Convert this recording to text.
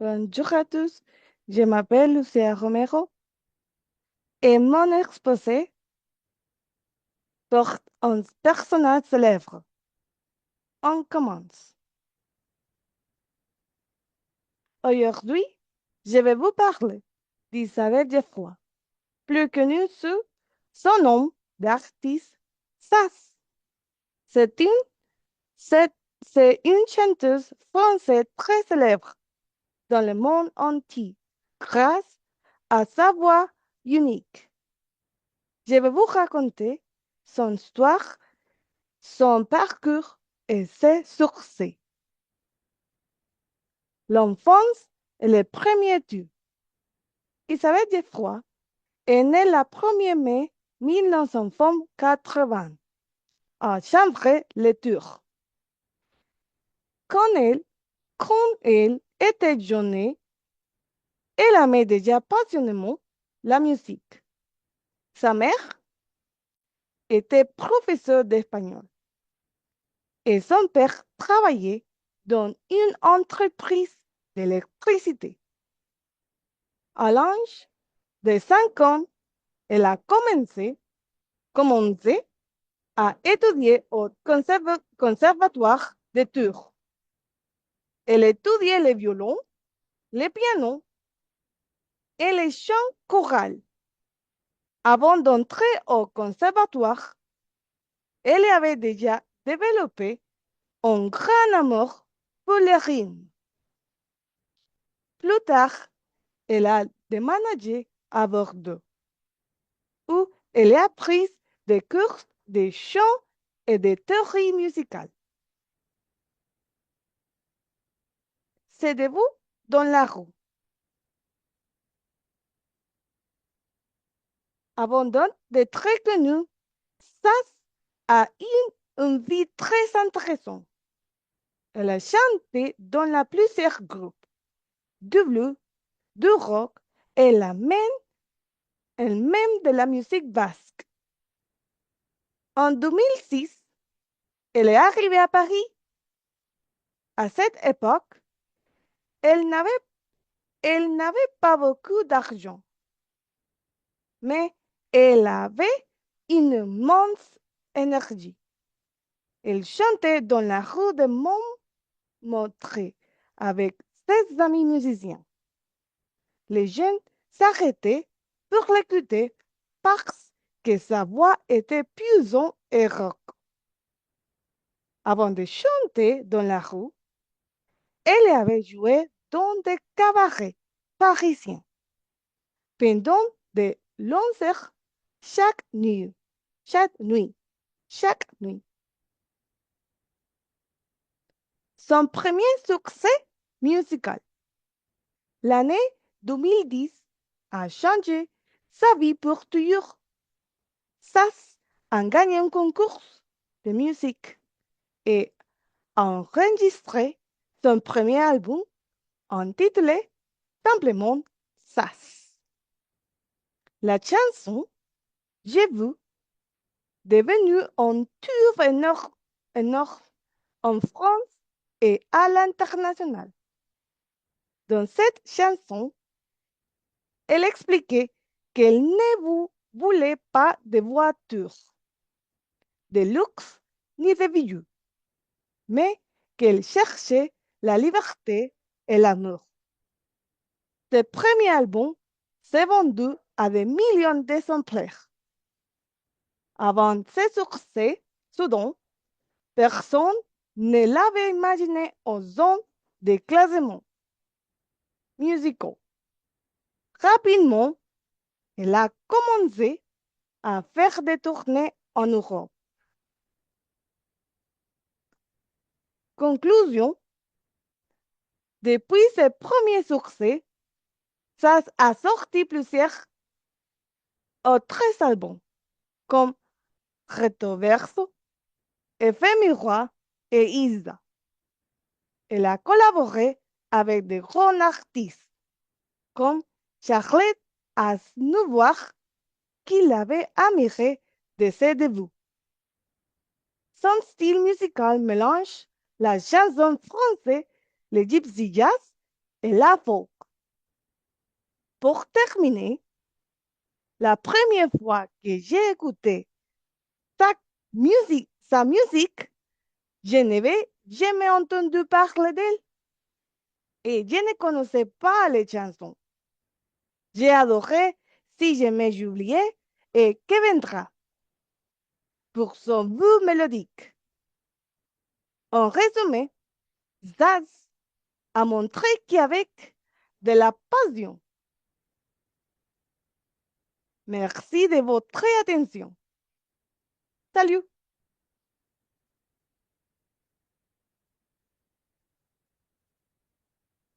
Bonjour à tous, je m'appelle Lucia Romero et mon exposé porte un personnage célèbre. On commence. Aujourd'hui, je vais vous parler d'Isabelle Geoffroy, plus connue sous son nom d'artiste Sass. C'est une, c'est, c'est une chanteuse française très célèbre dans le monde entier grâce à sa voix unique. Je vais vous raconter son histoire, son parcours et ses succès. L'enfance est le premier tube. Isabelle Geoffroy est née le 1er mai 1980 à Chambray-les-Tours. Quand elle, quand elle était jeune, elle aimait déjà passionnément la musique. Sa mère était professeure d'espagnol et son père travaillait dans une entreprise d'électricité. À l'âge de 5 ans, elle a commencé à étudier au conservatoire de Tours. Elle étudiait le violon, le piano et le chant choral. Avant d'entrer au conservatoire, elle avait déjà développé un grand amour pour le rythme. Plus tard, elle a déménagé à Bordeaux, où elle a pris des cours de chant et de théorie musicale. Ses débuts dans la rue. Avant d'être très connue, Sass a eu une vie très intéressante. Elle a chanté dans plusieurs groupes, du blues, du rock et elle-même de la musique basque. En 2006, elle est arrivée à Paris. À cette époque, elle n'avait pas beaucoup d'argent, mais elle avait une immense énergie. Elle chantait dans la rue de Montmartre avec ses amis musiciens. Les jeunes s'arrêtaient pour l'écouter parce que sa voix était puissante et rock. Avant de chanter dans la rue, elle avait joué dans des cabarets parisiens pendant de longues heures chaque nuit, chaque nuit, chaque nuit. Son premier succès musical, l'année 2010, a changé sa vie pour toujours. Sass a gagné un concours de musique et a enregistré son premier album intitulé simplement Sass. La chanson J'ai vu devenue un tube énorme en France et à l'international. Dans cette chanson, elle expliquait qu'elle ne voulait pas de voiture, de luxe ni de bijoux, mais qu'elle cherchait la liberté et l'amour. Ce premier album s'est vendu à des millions d'exemplaires. Avant ce succès soudain, personne ne l'avait imaginé aux zones de classement musicaux. Rapidement, elle a commencé à faire des tournées en Europe. Conclusion, depuis ses premiers succès, ça a sorti plusieurs autres albums, comme Retroverso, Effet Miroir et Isa. Elle a collaboré avec de grands artistes, comme Charlotte Aznavour, qui l'avait admiré de ses débuts. Son style musical mélange la chanson française, le gypsy jazz et la folk. Pour terminer, la première fois que j'ai écouté sa musique, je n'avais jamais entendu parler d'elle et je ne connaissais pas les chansons. J'ai adoré Si jamais j'oubliais et Que vendra pour son goût mélodique. En résumé, Zaz a montré qu'avec de la passion. Merci de votre attention. Salut!